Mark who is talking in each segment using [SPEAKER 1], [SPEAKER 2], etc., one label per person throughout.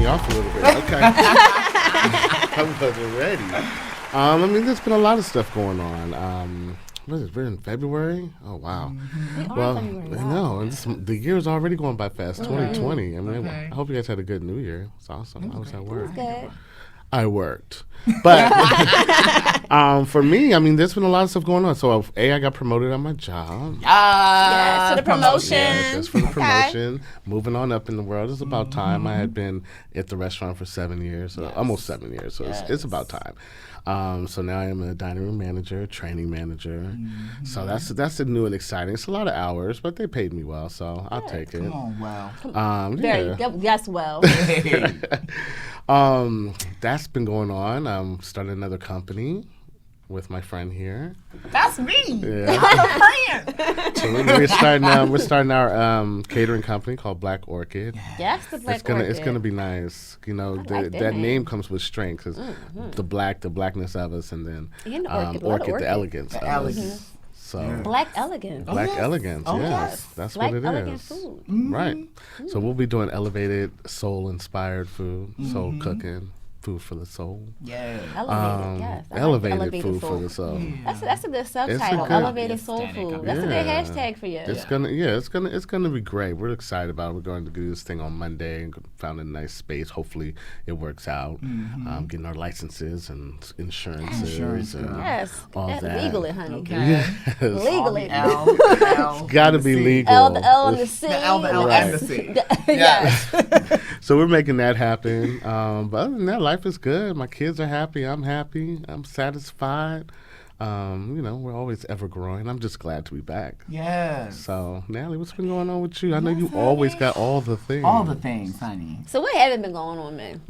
[SPEAKER 1] me off a little bit. Okay. I wasn't ready. I mean, there's been a lot of stuff going on. What is it? We're in February? Oh, wow. Well, I know. And the year is already going by fast, 2020. I mean, I hope you guys had a good New Year. It's awesome. I was at work.
[SPEAKER 2] It was good.
[SPEAKER 1] I worked. But for me, I mean, there's been a lot of stuff going on. So, I got promoted on my job.
[SPEAKER 2] Yes, for the promotion.
[SPEAKER 1] Yeah, just for the promotion. Moving on up in the world. It's about time. I had been at the restaurant for 7 years, almost 7 years. So it's about time. So now I am a dining room manager, training manager. So that's the new and exciting. It's a lot of hours, but they paid me well, so I'll take it.
[SPEAKER 3] Come on, wow.
[SPEAKER 2] Yes, well.
[SPEAKER 1] That's been going on. I'm starting another company with my friend here.
[SPEAKER 3] That's me.
[SPEAKER 1] Yeah.
[SPEAKER 3] I'm a friend.
[SPEAKER 1] So we're starting our catering company called Black Orchid.
[SPEAKER 2] Yes, the Black Orchid.
[SPEAKER 1] It's gonna be nice. You know, that name comes with strength. Cause the blackness of us, and then orchid, the elegance of us. So
[SPEAKER 2] Black elegance.
[SPEAKER 1] Black elegance, yes. That's
[SPEAKER 2] Black
[SPEAKER 1] what it
[SPEAKER 2] elegant
[SPEAKER 1] is.
[SPEAKER 2] Food.
[SPEAKER 1] Right. So we'll be doing elevated, soul-inspired food, soul cooking, food for the soul.
[SPEAKER 3] Yeah.
[SPEAKER 2] Elevated, yes.
[SPEAKER 1] Elevated food for the soul.
[SPEAKER 2] That's a good subtitle. Elevated soul food. That's a good hashtag for you.
[SPEAKER 1] It's gonna be great. We're excited about it. We're going to do this thing on Monday and found a nice space. Hopefully it works out. Getting our licenses and insurances and all that.
[SPEAKER 2] Legal it, honey.
[SPEAKER 3] Okay.
[SPEAKER 1] Yes.
[SPEAKER 2] Legal it.
[SPEAKER 1] Gotta be legal.
[SPEAKER 2] The L and the C.
[SPEAKER 3] The L and the C.
[SPEAKER 2] Yes.
[SPEAKER 1] So we're making that happen. But other than that, life is good. My kids are happy. I'm happy. I'm satisfied. We're always ever growing. I'm just glad to be back.
[SPEAKER 3] Yes.
[SPEAKER 1] So, Natalie, what's been going on with you? I know you always got all the things.
[SPEAKER 3] All the things, honey.
[SPEAKER 2] So what haven't been going on, man?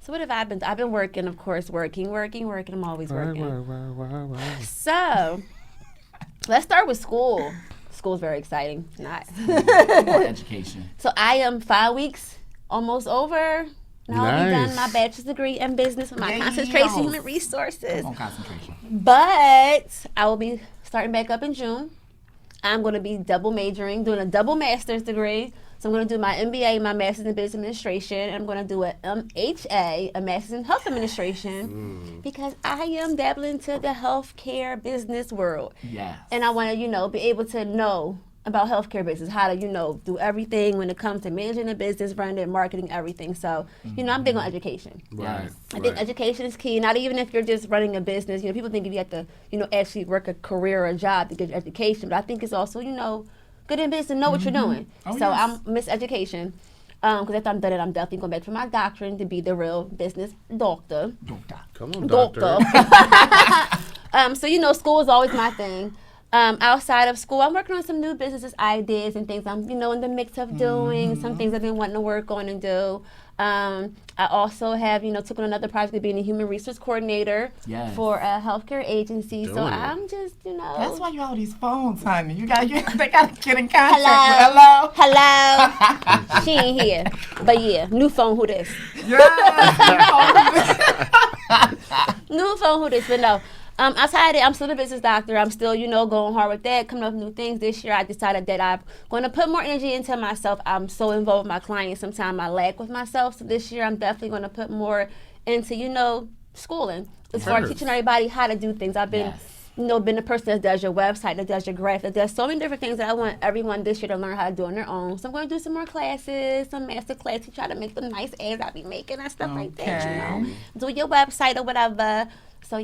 [SPEAKER 2] So what have I been? I've been working, of course, working. I'm always working.
[SPEAKER 1] Right.
[SPEAKER 2] So let's start with school. School's very exciting. Not.
[SPEAKER 3] More education.
[SPEAKER 2] So I am 5 weeks almost over. Now I'll be done my bachelor's degree in business with my concentration human resources.
[SPEAKER 3] Come on, concentration.
[SPEAKER 2] But I will be starting back up in June. I'm going to be double majoring, doing a double master's degree. So I'm going to do my MBA, my master's in business administration, and I'm going to do a MHA, a master's in health administration, because I am dabbling into the healthcare business world.
[SPEAKER 3] Yes.
[SPEAKER 2] And I want to, be able to know about healthcare business, how to, do everything when it comes to managing a business, running it, marketing, everything. So, I'm big on education.
[SPEAKER 1] Right.
[SPEAKER 2] I think education is key. Not even if you're just running a business. People think you have to, actually work a career or a job to get education. But I think it's also, good in business, know what you're doing. I'm Miss Education. Because after I'm done it, I'm definitely going back for my doctorate to be the real business doctor.
[SPEAKER 1] Come on, doctor.
[SPEAKER 2] So, school is always my thing. Outside of school, I'm working on some new businesses, ideas, and things I'm, in the mix of doing. Some things I've been wanting to work on and do. I also have, took on another project of being a human resource coordinator for a healthcare agency. I'm just,
[SPEAKER 3] That's why you have all these phones, honey. They gotta get in contact.
[SPEAKER 2] Hello. She ain't here. But yeah, new phone, who this? New phone, who this? But no. Outside of it, I'm still a business doctor. I'm still, going hard with that, coming up with new things. This year, I decided that I'm going to put more energy into myself. I'm so involved with my clients. Sometimes I lag with myself. So this year, I'm definitely going to put more into, schooling. As far as teaching everybody how to do things. I've been, been the person that does your website, that does your graph, that does so many different things that I want everyone this year to learn how to do on their own. So I'm going to do some more classes, some master classes, to try to make the nice ads I be making and stuff like that, Do your website or whatever. So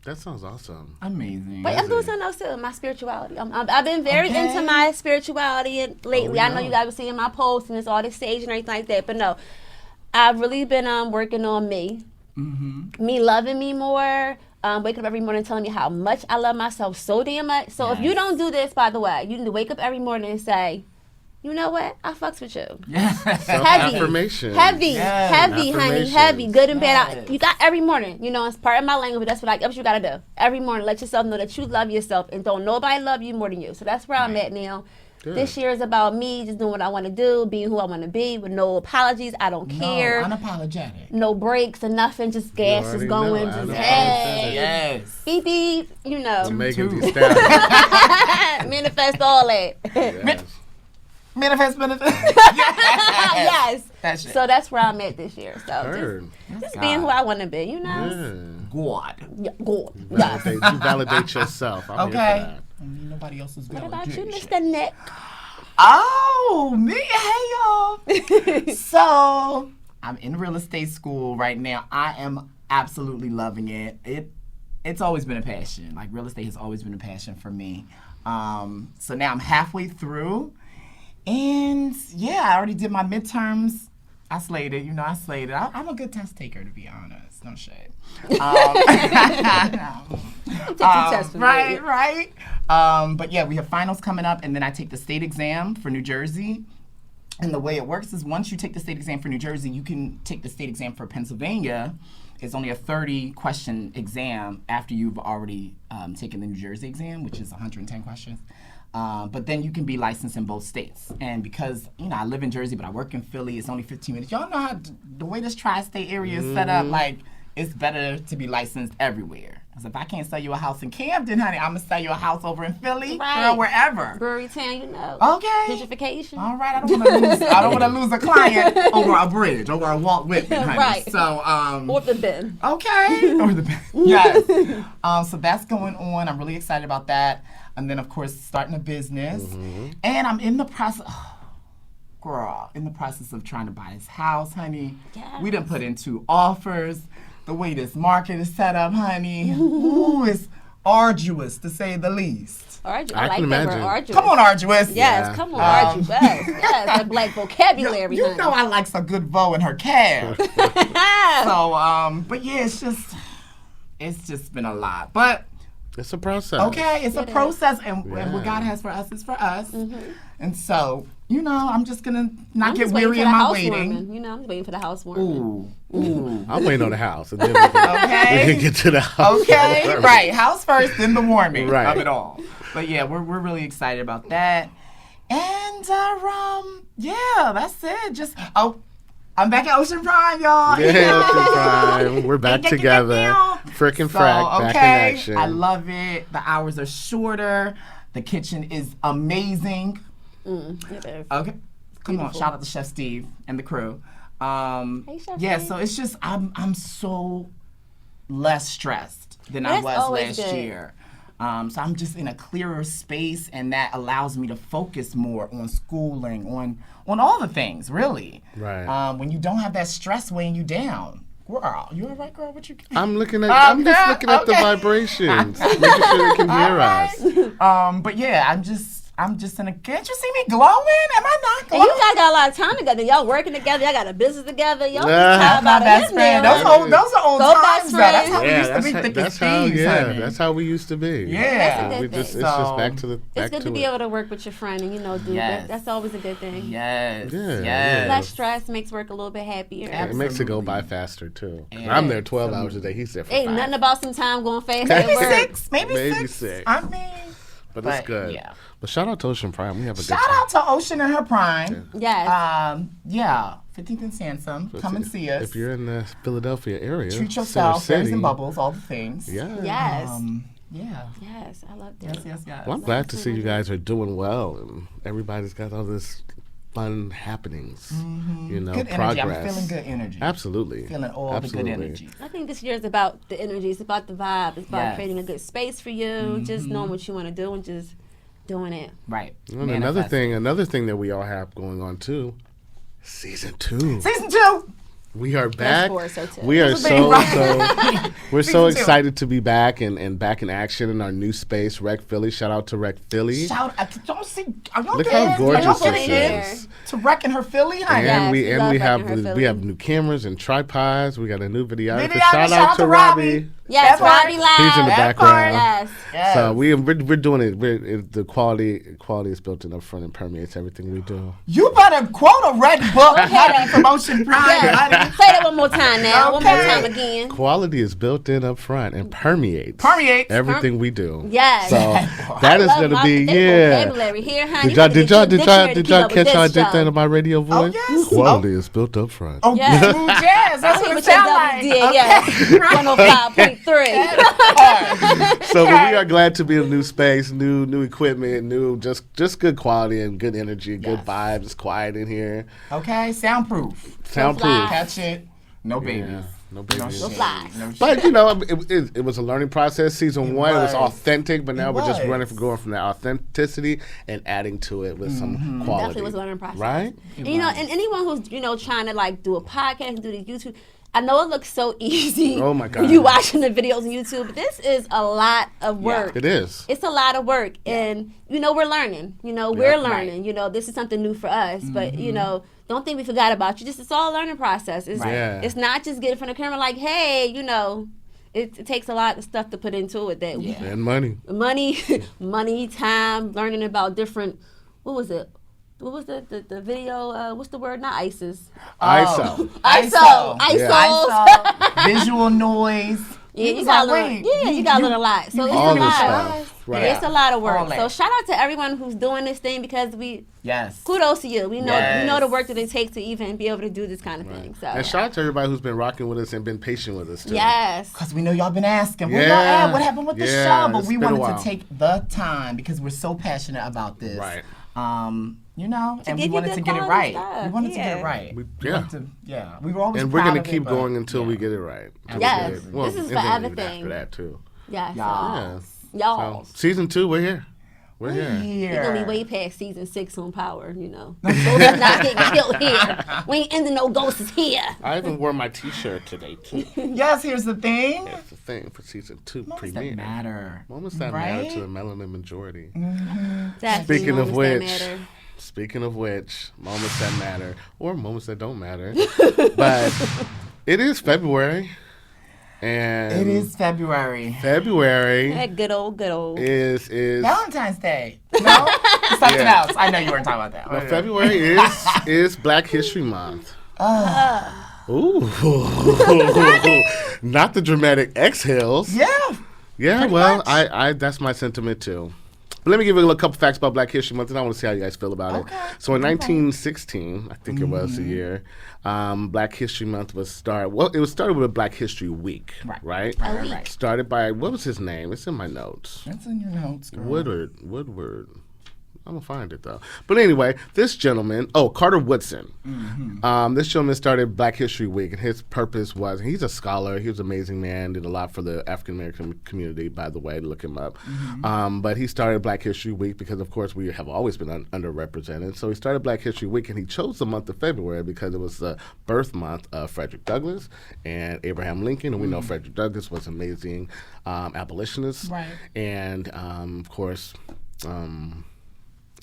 [SPEAKER 1] That sounds awesome.
[SPEAKER 3] Amazing.
[SPEAKER 2] But I'm doing something else too, my spirituality. I've been very into my spirituality lately. I know you guys were seeing my posts and it's all this sage and everything like that. But no, I've really been working on me. Me loving me more. Waking up every morning telling me how much I love myself so damn much. So if you don't do this, by the way, you need to wake up every morning and say, you know what? I fucks with you.
[SPEAKER 1] Self-affirmation.
[SPEAKER 2] Heavy, honey, heavy, good and bad. You got every morning, it's part of my language, but that's what you got to do. Every morning, let yourself know that you love yourself and don't nobody love you more than you. So that's where I'm at now. Good. This year is about me just doing what I want to do, being who I want to be with no apologies. I don't care.
[SPEAKER 3] No, unapologetic.
[SPEAKER 2] No breaks or nothing, just gas is going. Just,
[SPEAKER 3] yes.
[SPEAKER 2] Beep, beep,
[SPEAKER 1] Making these stats.
[SPEAKER 2] Manifest all that.
[SPEAKER 3] Yes. Manifest.
[SPEAKER 2] Yes. Yes.
[SPEAKER 3] That's it.
[SPEAKER 2] So that's where I'm at this year. So
[SPEAKER 1] Heard.
[SPEAKER 2] just being who I want to be, you know?
[SPEAKER 1] Yeah.
[SPEAKER 3] God.
[SPEAKER 2] Yeah, good. Yes.
[SPEAKER 1] You validate yourself. I'm here
[SPEAKER 3] Okay.
[SPEAKER 1] for that.
[SPEAKER 3] Nobody else is
[SPEAKER 2] What about you,
[SPEAKER 3] validation.
[SPEAKER 2] Mr. Nick?
[SPEAKER 3] Oh, me. Hey, y'all. So, I'm in real estate school right now. I am absolutely loving it. It's always been a passion. Like, real estate has always been a passion for me. So now I'm halfway through. And, yeah, I already did my midterms. I slayed it. I slayed it. I'm a good test taker, to be honest. No shade. Right. But yeah, we have finals coming up, and then I take the state exam for New Jersey. And the way it works is once you take the state exam for New Jersey, you can take the state exam for Pennsylvania. It's only a 30-question exam after you've already taken the New Jersey exam, which is 110 questions. But then you can be licensed in both states. And because, I live in Jersey, but I work in Philly, it's only 15 minutes. Y'all know how the way this tri-state area is set up, like, it's better to be licensed everywhere. Because if I can't sell you a house in Camden, honey, I'm going to sell you a house over in Philly, or wherever.
[SPEAKER 2] Brewery Town,
[SPEAKER 3] Okay.
[SPEAKER 2] Gentrification.
[SPEAKER 3] All right, I don't want to lose a client over a bridge, over a Walt Whitman, honey.
[SPEAKER 2] Right.
[SPEAKER 3] So,
[SPEAKER 2] or the bin.
[SPEAKER 3] Okay. Or the bin. Yes. So that's going on. I'm really excited about that. And then, of course, starting a business. Mm-hmm. And I'm in the process, in the process of trying to buy this house, honey.
[SPEAKER 2] Yes.
[SPEAKER 3] We done put in 2 offers. The way this market is set up, honey, it's arduous, to say the least.
[SPEAKER 2] Arduous.
[SPEAKER 1] I
[SPEAKER 2] like
[SPEAKER 1] can
[SPEAKER 2] that
[SPEAKER 1] imagine.
[SPEAKER 2] word, arduous.
[SPEAKER 3] Come on, arduous.
[SPEAKER 2] Yes, come on, arduous. Yes, that black vocabulary.
[SPEAKER 3] You know I like some good vo in her cab. So, but yeah, it's just been a lot. But
[SPEAKER 1] it's a process.
[SPEAKER 3] okay, it's a process, and what God has for us is for us. Mm-hmm. And so, I'm just gonna not get weary in my waiting.
[SPEAKER 2] I'm just waiting for the housewarming.
[SPEAKER 3] Ooh.
[SPEAKER 1] I'm waiting on the house, and then we can get to the house.
[SPEAKER 3] Okay, right. House first, then the warming
[SPEAKER 1] of
[SPEAKER 3] it all. But yeah, we're really excited about that. And yeah, that's it. I'm back at Ocean Prime, y'all.
[SPEAKER 1] Yeah, Ocean Prime. We're back together. Frickin' frack, back in action.
[SPEAKER 3] I love it. The hours are shorter. The kitchen is amazing.
[SPEAKER 2] It is.
[SPEAKER 3] Okay. Come on, shout out to Chef Steve and the crew.
[SPEAKER 2] Hey, Chef Steve.
[SPEAKER 3] So it's just I'm so less stressed than I was last year. So I'm just in a clearer space, and that allows me to focus more on schooling, on all the things, really.
[SPEAKER 1] Right.
[SPEAKER 3] When you don't have that stress weighing you down. Girl, you all right, girl? What you?
[SPEAKER 1] I'm just looking at the vibrations, making sure they can hear us.
[SPEAKER 3] But yeah, I'm just in a. Can't you see me glowing? Am I not glowing?
[SPEAKER 2] And you guys got a lot of time together. Y'all working together. Y'all got a business together. Y'all
[SPEAKER 3] That's my best friend. Those are old times, though. That's how we used to be thick as thieves, honey.
[SPEAKER 1] That's how we used to be.
[SPEAKER 3] Yeah.
[SPEAKER 1] It's just back to the.
[SPEAKER 2] It's good to be able to work with your friend and do that. That's always a good thing.
[SPEAKER 3] Yes.
[SPEAKER 1] Yeah.
[SPEAKER 2] Less stress makes work a little bit happier.
[SPEAKER 1] Yeah, it makes it go by faster too. I'm there 12 hours a day. He's there for 5.
[SPEAKER 2] Ain't nothing about some time going fast.
[SPEAKER 3] Maybe six. I mean.
[SPEAKER 1] But it's good.
[SPEAKER 3] Yeah.
[SPEAKER 1] But shout out to Ocean Prime. We have a good
[SPEAKER 3] time. Shout out to Ocean and her prime.
[SPEAKER 2] Yes.
[SPEAKER 3] 15th and Sansom. Come and see us.
[SPEAKER 1] If you're in the Philadelphia area.
[SPEAKER 3] Treat yourself. Fairies and bubbles. All the things.
[SPEAKER 1] Yeah.
[SPEAKER 2] Yes.
[SPEAKER 3] Yes,
[SPEAKER 2] I love that.
[SPEAKER 3] Yes.
[SPEAKER 1] Well, I'm glad to see you guys are doing well, and everybody's got all this fun happenings.
[SPEAKER 3] Mm-hmm.
[SPEAKER 1] Good
[SPEAKER 3] progress.
[SPEAKER 1] Energy.
[SPEAKER 3] I'm feeling good energy.
[SPEAKER 1] Absolutely.
[SPEAKER 3] Feeling all the good energy.
[SPEAKER 2] I think this year is about the energy. It's about the vibe. It's about creating a good space for you. Just knowing what you want to do and just doing it.
[SPEAKER 3] Right.
[SPEAKER 1] And another thing that we all have going on too. Season 2. We are back. We are we're so excited to be back and back in action in our new space, Rec Philly. Shout out to Rec Philly.
[SPEAKER 3] Look
[SPEAKER 1] how gorgeous this is.
[SPEAKER 3] To Rec in her Philly, honey.
[SPEAKER 1] And we have new cameras and tripods. We got a new videographer. Shout out to Robbie.
[SPEAKER 2] Yes, Robbie Live.
[SPEAKER 1] He's in the background.
[SPEAKER 2] Yes.
[SPEAKER 1] So we're doing it. The quality is built in up front and permeates everything we do.
[SPEAKER 3] You better quote a red book from Ocean Prime.
[SPEAKER 2] Say that one more time now. One more time again.
[SPEAKER 1] Quality is built in up front and permeates everything we do.
[SPEAKER 2] Yes.
[SPEAKER 1] So that is going to be
[SPEAKER 2] vocabulary here, honey.
[SPEAKER 1] Did y'all catch how I did that in my radio voice?
[SPEAKER 3] Oh, yes.
[SPEAKER 1] Quality is built up front.
[SPEAKER 3] Oh, yes. That's what it sounds like.
[SPEAKER 2] Yes. 105.9. Big 3.
[SPEAKER 1] So we are glad to be in a new space, new equipment, new just good quality and good energy, good vibes. It's quiet in here.
[SPEAKER 3] Okay, soundproof. Catch it. No babies.
[SPEAKER 1] Yeah. No babies.
[SPEAKER 2] No flies.
[SPEAKER 3] No shit.
[SPEAKER 1] But it was a learning process. Season 1 was authentic, but now we're just going from that authenticity and adding to it with some quality.
[SPEAKER 2] Definitely was a learning process,
[SPEAKER 1] right?
[SPEAKER 2] And, and anyone who's trying to like do a podcast, do the YouTube. I know it looks so easy.
[SPEAKER 1] Oh my God!
[SPEAKER 2] When you watching the videos on YouTube, but this is a lot of work.
[SPEAKER 1] Yeah, it is.
[SPEAKER 2] It's a lot of work, and we're learning. We're learning. Right. This is something new for us, but don't think we forgot about you. It's all a learning process. It's not just getting from the camera like, hey, it takes a lot of stuff to put into it.
[SPEAKER 1] And money, time, learning about different. What was it? What was the video? What's the word? Not ISIS. ISO.
[SPEAKER 3] Visual noise.
[SPEAKER 2] Yeah, you got to learn. Yeah, you got to learn a lot. So it's a lot. Right. It's a lot of work. So shout out to everyone who's doing this thing because kudos to you. We know the work that it takes to even be able to do this kind of thing. So
[SPEAKER 1] and shout out to everybody who's been rocking with us and been patient with us too.
[SPEAKER 2] Yes.
[SPEAKER 3] Because we know y'all been asking, where y'all at? What happened with the show? But we wanted to take the time because we're so passionate about this.
[SPEAKER 1] Right.
[SPEAKER 3] And we wanted to get it right. We wanted to get it right. We were always.
[SPEAKER 1] And we're gonna keep going until we get it right.
[SPEAKER 2] Yes. This is forever thing.
[SPEAKER 1] After that too.
[SPEAKER 2] Yes.
[SPEAKER 1] Y'all. So, season 2, we're here. We're here.
[SPEAKER 2] We're gonna be way past season 6 on Power. Ghosts not getting killed here. We ain't ending no ghosts here.
[SPEAKER 1] I even wore my T-shirt today too.
[SPEAKER 3] Yes, here's the thing.
[SPEAKER 1] That's the thing for season 2
[SPEAKER 3] Moments
[SPEAKER 1] premiere.
[SPEAKER 3] That matter.
[SPEAKER 1] Moments that matter to the melanin majority. Speaking of which, moments that matter or moments that don't matter, but it is February. And
[SPEAKER 3] it is February.
[SPEAKER 2] That good old.
[SPEAKER 1] Is
[SPEAKER 3] Valentine's Day. No? Something else. I know you weren't talking about that.
[SPEAKER 1] Well, February is Black History Month. Ooh. Not the dramatic exhales. Yeah, well, I that's my sentiment too. But let me give you a couple facts about Black History Month, and I want to see how you guys feel about it. So in 1916, I think it was the year, Black History Month was started. Well, it was started with a Black History Week, right? Started by, what was his name? It's in my notes.
[SPEAKER 3] It's in your notes, girl.
[SPEAKER 1] Woodward. I'm going to find it, though. But anyway, this gentleman, Carter Woodson. This gentleman started Black History Week, and his purpose was, he's a scholar. He was an amazing man, did a lot for the African-American community, by the way, look him up. But he started Black History Week because, of course, we have always been underrepresented. So he started Black History Week, and he chose the month of February because it was the birth month of Frederick Douglass and Abraham Lincoln. And we know Frederick Douglass was an amazing abolitionist.
[SPEAKER 3] Right.
[SPEAKER 1] And, of course...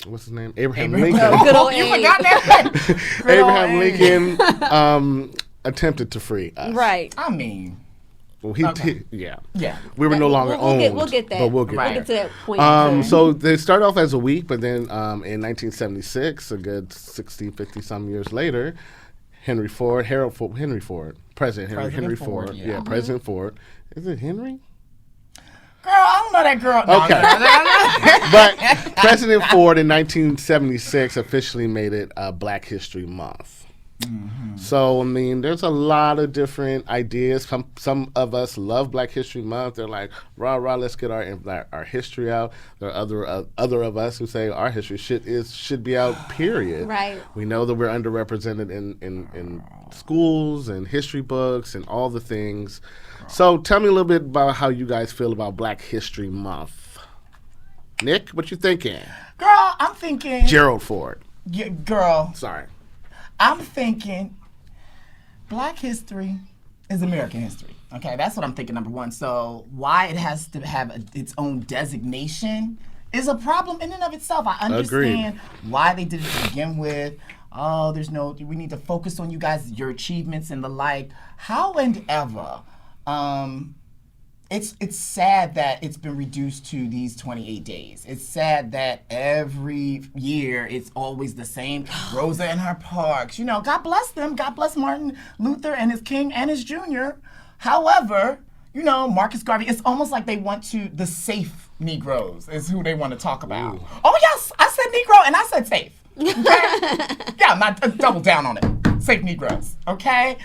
[SPEAKER 1] what's his name? Abraham Lincoln.
[SPEAKER 2] Good old
[SPEAKER 3] you forgot that.
[SPEAKER 1] Abraham Lincoln attempted to free us.
[SPEAKER 2] Right.
[SPEAKER 3] I mean,
[SPEAKER 1] well,
[SPEAKER 3] yeah.
[SPEAKER 1] We were no longer owned.
[SPEAKER 2] We'll get that.
[SPEAKER 1] But we'll get
[SPEAKER 2] to that point.
[SPEAKER 1] So they started off as a week, but then in 1976, a good 60, 50 some years later, President Henry Ford. Yeah, President Ford. Is it Henry?
[SPEAKER 3] Girl, I don't know that girl. No,
[SPEAKER 1] Okay. But President Ford in 1976 officially made it Black History Month. So, I mean, there's a lot of different ideas. Some of us love Black History Month. They're like, rah, let's get our history out. There are other of us who say our history should be out, period.
[SPEAKER 2] Right.
[SPEAKER 1] We know that we're underrepresented in schools and history books and all the things. So tell me a little bit about how you guys feel about Black History Month. Nick, what you thinking?
[SPEAKER 3] Girl, I'm thinking...
[SPEAKER 1] Gerald Ford.
[SPEAKER 3] Yeah, girl.
[SPEAKER 1] Sorry.
[SPEAKER 3] I'm thinking Black history is American history. Okay, that's what I'm thinking, number one. So why it has to have its own designation is a problem in and of itself. I understand why they did it to begin with. We need to focus on you guys, your achievements and the like. However, it's sad that it's been reduced to these 28 days. It's sad that every year it's always the same. Rosa and her parks. God bless them. God bless Martin Luther and his King and his Junior. However, Marcus Garvey, it's almost like they want the safe Negroes is who they want to talk about. Ooh. Oh, yes, I said Negro and I said safe. Okay? Yeah, I'm not double down on it. Safe Negroes, okay?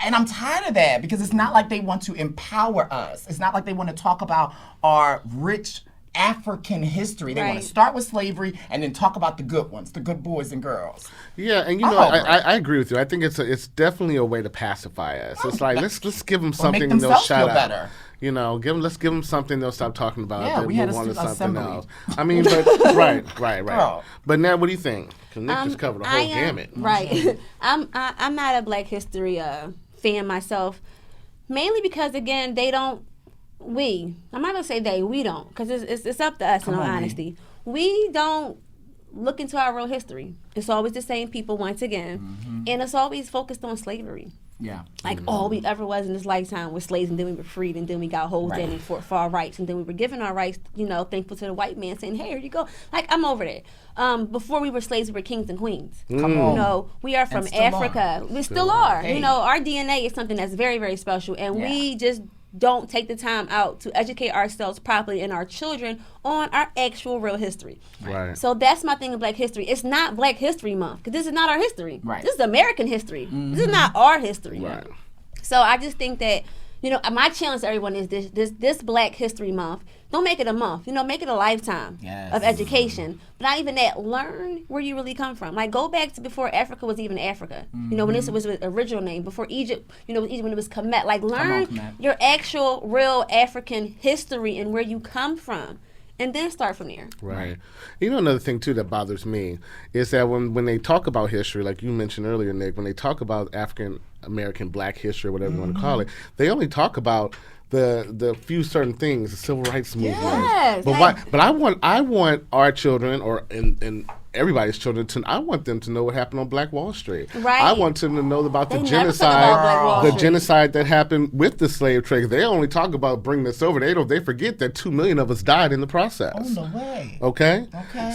[SPEAKER 3] And I'm tired of that because it's not like they want to empower us. It's not like they want to talk about our rich African history. They want to start with slavery and then talk about the good ones, the good boys and girls.
[SPEAKER 1] Yeah, and I agree with you. I think it's definitely a way to pacify us. It's like let's give them something and they'll shut up. Better. You know, let's give them something they'll stop talking about.
[SPEAKER 3] Yeah, we had
[SPEAKER 1] something
[SPEAKER 3] assembly.
[SPEAKER 1] else. I mean, but right. Girl. But now, what do you think? Because Nick just covered the whole gamut.
[SPEAKER 2] Right. I'm not a Black History fan myself, mainly because again I'm not gonna say we don't, because it's up to us in all honesty. We don't look into our real history. It's always the same people once again, and it's always focused on slavery.
[SPEAKER 3] Yeah.
[SPEAKER 2] Like all we ever was in this lifetime was slaves, and then we were freed, and then we got hold in and fought for our rights, and then we were given our rights, thankful to the white man saying, hey, here you go. Like, I'm over that. Before we were slaves, we were kings and queens.
[SPEAKER 3] Come on.
[SPEAKER 2] We are from Africa. We still are. Hey. Our DNA is something that's very, very special, and we just don't take the time out to educate ourselves properly and our children on our actual real history.
[SPEAKER 1] Right.
[SPEAKER 2] So that's my thing in Black History. It's not Black History Month, because this is not our history.
[SPEAKER 3] Right.
[SPEAKER 2] This is American history. This is not our history.
[SPEAKER 1] Right.
[SPEAKER 2] So I just think that, my challenge to everyone is this Black History Month. Don't make it a month. Make it a lifetime of education. But not even that. Learn where you really come from. Like, go back to before Africa was even Africa. When this was the original name. Before Egypt, when it was Kemet. Like, learn your actual, real African history and where you come from. And then start from there.
[SPEAKER 1] Right. Another thing, too, that bothers me is that when they talk about history, like you mentioned earlier, Nick, when they talk about African American Black history, or whatever you want to call it, they only talk about the few certain things, the civil rights movement.
[SPEAKER 2] Yes.
[SPEAKER 1] But I want our children, and everybody's children, I want them to know what happened on Black Wall Street.
[SPEAKER 2] Right.
[SPEAKER 1] I want them to know about the
[SPEAKER 2] genocide,
[SPEAKER 1] genocide that happened with the slave trade. They only talk about bringing this over. They forget that 2 million of us died in the process.
[SPEAKER 3] On the way.
[SPEAKER 1] Okay.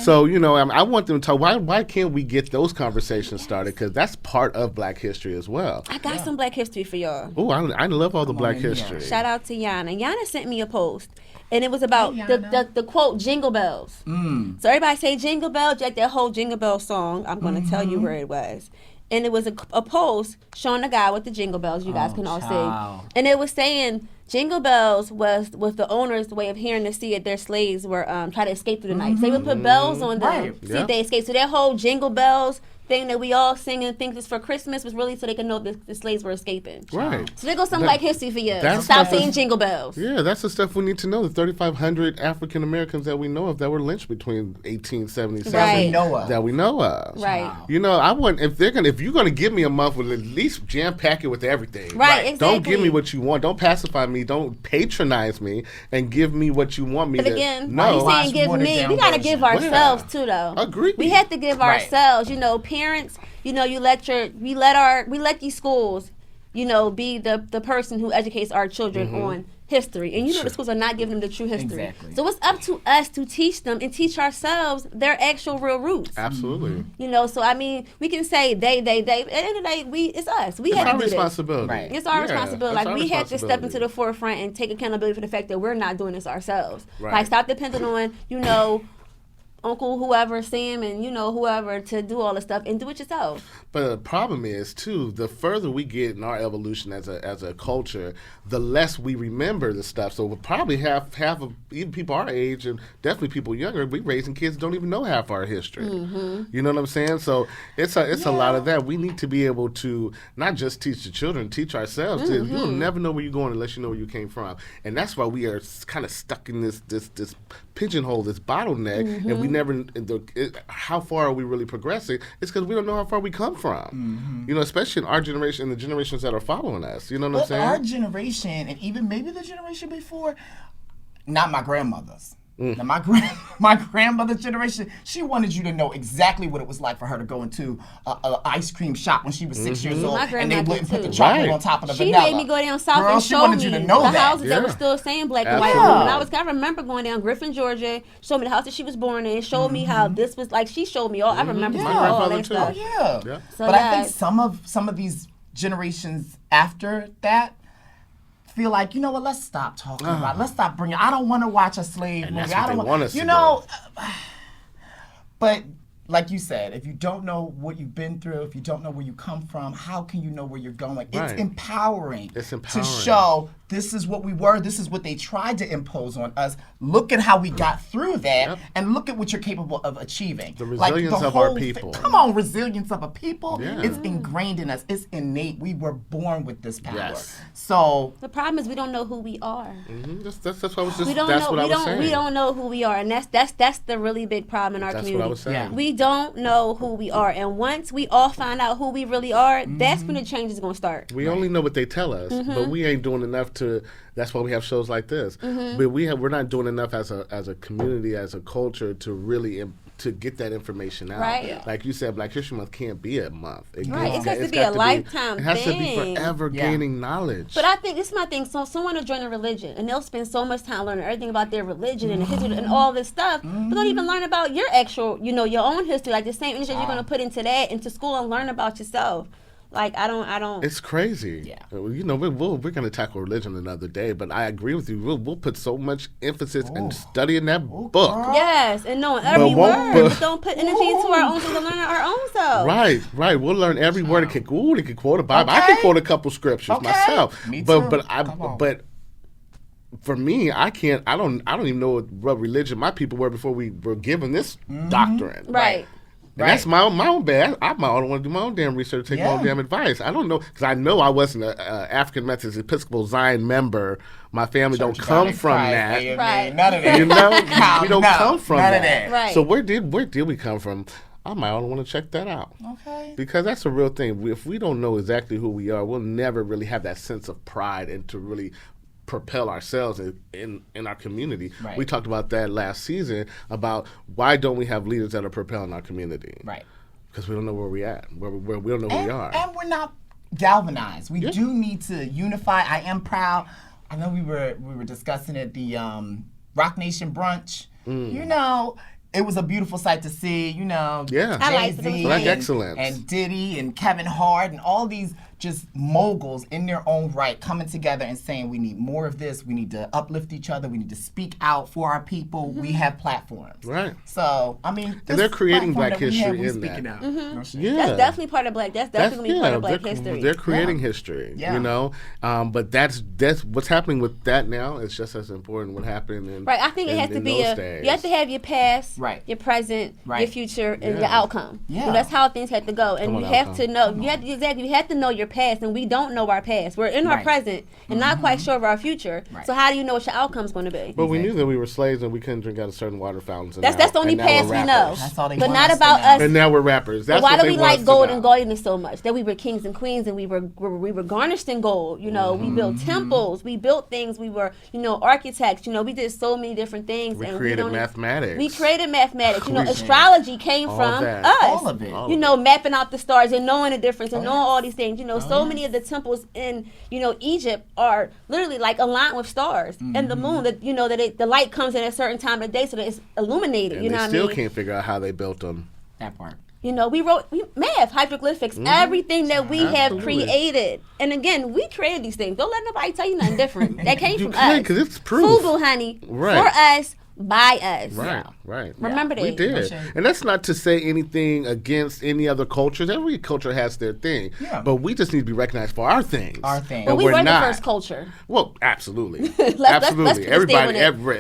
[SPEAKER 1] So I want them to talk. Why can't we get those conversations started? Because that's part of Black history as well.
[SPEAKER 2] I got some Black history for y'all.
[SPEAKER 1] Oh, I love all the Black history.
[SPEAKER 2] Shout out to Yana. Yana sent me a post. And it was about the quote, Jingle Bells. So everybody say Jingle Bells, like that whole Jingle Bell song. I'm going to tell you where it was. And it was a post showing a guy with the Jingle Bells, you guys can all see. And it was saying Jingle Bells was the owner's way of hearing to see if their slaves were trying to escape through the night. So they would put bells on them, see if they escaped. So that whole Jingle Bells thing that we all sing and think is for Christmas was really so they could know the slaves were escaping.
[SPEAKER 1] Right.
[SPEAKER 2] So there goes some Black history for you. Stop saying Jingle Bells.
[SPEAKER 1] Yeah, that's the stuff we need to know. The 3,500 African Americans that we know of that were lynched between 1877 that we know of.
[SPEAKER 2] Right.
[SPEAKER 1] I want if you're gonna give me a month, with at least jam pack it with everything.
[SPEAKER 2] Right. Exactly.
[SPEAKER 1] Don't give me what you want. Don't pacify me. Don't patronize me and give me what you want me
[SPEAKER 2] to. But again, why you saying give me? We gotta give ourselves too, though.
[SPEAKER 1] Agreed.
[SPEAKER 2] We have to give ourselves. Parents, we let these schools, be the person who educates our children on history. And the schools are not giving them the true history. Exactly. So it's up to us to teach them and teach ourselves their actual real roots.
[SPEAKER 1] Absolutely.
[SPEAKER 2] So I mean, we can say they. At the end of the day, it's us. We have to do this.
[SPEAKER 1] It's our responsibility.
[SPEAKER 2] Right. It's our responsibility. Like, we have to step into the forefront and take accountability for the fact that we're not doing this ourselves.
[SPEAKER 1] Right.
[SPEAKER 2] Like, stop depending on, Uncle whoever, Sam, and whoever to do all the stuff, and do it yourself.
[SPEAKER 1] But the problem is too, the further we get in our evolution as a culture, the less we remember the stuff. So we'll probably half of even people our age, and definitely people younger, we raising kids don't even know half our history. You know what I'm saying? So it's a lot of that. We need to be able to not just teach the children, teach ourselves. You'll never know where you're going unless you know where you came from, and that's why we are kind of stuck in this pigeonhole, this bottleneck, and we never. How far are we really progressing? It's because we don't know how far we come from. Especially in our generation and the generations that are following us. You know what I'm saying?
[SPEAKER 3] Our generation, and even maybe the generation before, not my grandmother's. Now, my grandmother's generation, she wanted you to know exactly what it was like for her to go into an ice cream shop when she was 6 years old, and they wouldn't put the chocolate on top of the vanilla.
[SPEAKER 2] She made me go down south and show me the houses that were still saying Black and white. I remember going down Griffin, Georgia, showed me the house that she was born in, showed me how this was like. She showed me all. I remember all that stuff.
[SPEAKER 3] So but I think some of these generations after that feel like, let's stop talking about it. Let's stop bringing. I don't want to watch a slave movie.
[SPEAKER 1] That's what they want us to do.
[SPEAKER 3] But like you said, if you don't know what you've been through, if you don't know where you come from, how can you know where you're going? It's empowering. To show this is what we were, this is what they tried to impose on us. Look at how we got through that, and look at what you're capable of achieving.
[SPEAKER 1] The resilience of our people.
[SPEAKER 3] Come on, resilience of a people. It's ingrained in us. It's innate. We were born with this power.
[SPEAKER 1] Yes.
[SPEAKER 3] So
[SPEAKER 2] the problem is we don't know who we are.
[SPEAKER 1] That's what I was just. That's what I was saying.
[SPEAKER 2] We don't know who we are, and that's the really big problem in our community.
[SPEAKER 1] That's what I was saying.
[SPEAKER 2] We don't know who we are, and once we all find out who we really are, that's when the change is going to start.
[SPEAKER 1] We only know what they tell us, but we ain't doing enough to. That's why we have shows like this. But we're not doing enough as a community, as a culture, to really to get that information out.
[SPEAKER 2] Right.
[SPEAKER 1] Like you said, Black History Month can't be a month.
[SPEAKER 2] It has to be a lifetime thing.
[SPEAKER 1] It has to be forever gaining knowledge.
[SPEAKER 2] But I think this is my thing. So someone will join a religion and they'll spend so much time learning everything about their religion and the history and all this stuff, but don't even learn about your actual, your own history. Like the same energy you're going to put into school and learn about yourself. Like I don't.
[SPEAKER 1] It's crazy.
[SPEAKER 3] Yeah.
[SPEAKER 1] We're going to tackle religion another day, but I agree with you. We'll put so much emphasis in studying that book.
[SPEAKER 2] Yes, and knowing every word. But don't put energy into our own thing and learn our own self.
[SPEAKER 1] Right. We'll learn every word. They can quote a Bible. I can quote a couple scriptures myself.
[SPEAKER 3] Me too.
[SPEAKER 1] But for me, I can't. I don't even know what religion my people were before we were given this doctrine.
[SPEAKER 2] Right.
[SPEAKER 1] And that's my own bad. I might want to do my own damn research, take my own damn advice. I don't know, because I know I wasn't an African Methodist Episcopal Zion member. My family don't come from that.
[SPEAKER 2] Right.
[SPEAKER 3] None of that.
[SPEAKER 1] We don't come from
[SPEAKER 3] none
[SPEAKER 1] that.
[SPEAKER 3] Of that.
[SPEAKER 2] Right.
[SPEAKER 1] So where did we come from? I might want to check that out.
[SPEAKER 3] Okay.
[SPEAKER 1] Because that's a real thing. If we don't know exactly who we are, we'll never really have that sense of pride and to really propel ourselves in our community.
[SPEAKER 3] Right.
[SPEAKER 1] We talked about that last season about why don't we have leaders that are propelling our community?
[SPEAKER 3] Right.
[SPEAKER 1] Because we don't know where we at. We don't know who we are.
[SPEAKER 3] And we're not galvanized. We do need to unify. I am proud. I know we were discussing at the Rock Nation brunch. It was a beautiful sight to see, Jay-Z
[SPEAKER 1] Black excellence.
[SPEAKER 3] and Diddy and Kevin Hart and all these just moguls in their own right coming together and saying we need more of this, we need to uplift each other, we need to speak out for our people, we have platforms.
[SPEAKER 1] Right.
[SPEAKER 3] So, I mean,
[SPEAKER 1] and they're creating Black history in that.
[SPEAKER 2] Yeah. That's definitely part of Black, that's definitely going to be part of Black history.
[SPEAKER 1] They're creating history, but that's what's happening with that now is just as important what happened in
[SPEAKER 2] Right, I think it has to be you have to have your past, your present, your future, and your outcome.
[SPEAKER 3] Yeah.
[SPEAKER 2] So that's how things have to go. And you have to know, you have to know your past, and we don't know our past. We're in our present and not quite sure of our future. Right. So how do you know what your outcome's going to be?
[SPEAKER 1] But we knew that we were slaves and we couldn't drink out of certain water fountains.
[SPEAKER 2] That's the only past we know.
[SPEAKER 3] That's all they
[SPEAKER 2] but
[SPEAKER 3] want
[SPEAKER 2] not
[SPEAKER 3] us
[SPEAKER 2] about
[SPEAKER 3] to know.
[SPEAKER 2] us.
[SPEAKER 1] And now we're rappers. That's
[SPEAKER 2] why
[SPEAKER 1] what
[SPEAKER 2] do we
[SPEAKER 1] they want
[SPEAKER 2] like
[SPEAKER 1] us
[SPEAKER 2] gold
[SPEAKER 1] to
[SPEAKER 2] and
[SPEAKER 1] know.
[SPEAKER 2] goldiness so much? That we were kings and queens and we were garnished in gold. We built temples. We built things. We were architects. We did so many different things.
[SPEAKER 1] We
[SPEAKER 2] and
[SPEAKER 1] created mathematics.
[SPEAKER 2] We created mathematics. Astrology came from us.
[SPEAKER 3] All of it.
[SPEAKER 2] Mapping out the stars and knowing the difference and knowing all these things. So many of the temples in Egypt are literally like aligned with stars and the moon. That the light comes at a certain time of the day so that it's illuminated.
[SPEAKER 1] And they still can't figure out how they built them.
[SPEAKER 3] That part.
[SPEAKER 2] We wrote math, hieroglyphics, everything that we have created. And again, we created these things. Don't let nobody tell you nothing different. That came from us.
[SPEAKER 1] Because it's proof.
[SPEAKER 2] Fubu, honey.
[SPEAKER 1] Right.
[SPEAKER 2] For us, by us.
[SPEAKER 1] Right.
[SPEAKER 2] Remember that.
[SPEAKER 1] We did. And that's not to say anything against any other cultures. Every culture has their thing. Yeah. But we just need to be recognized for our things.
[SPEAKER 2] But we were the first culture.
[SPEAKER 1] Well, absolutely.
[SPEAKER 2] Let's
[SPEAKER 1] everybody,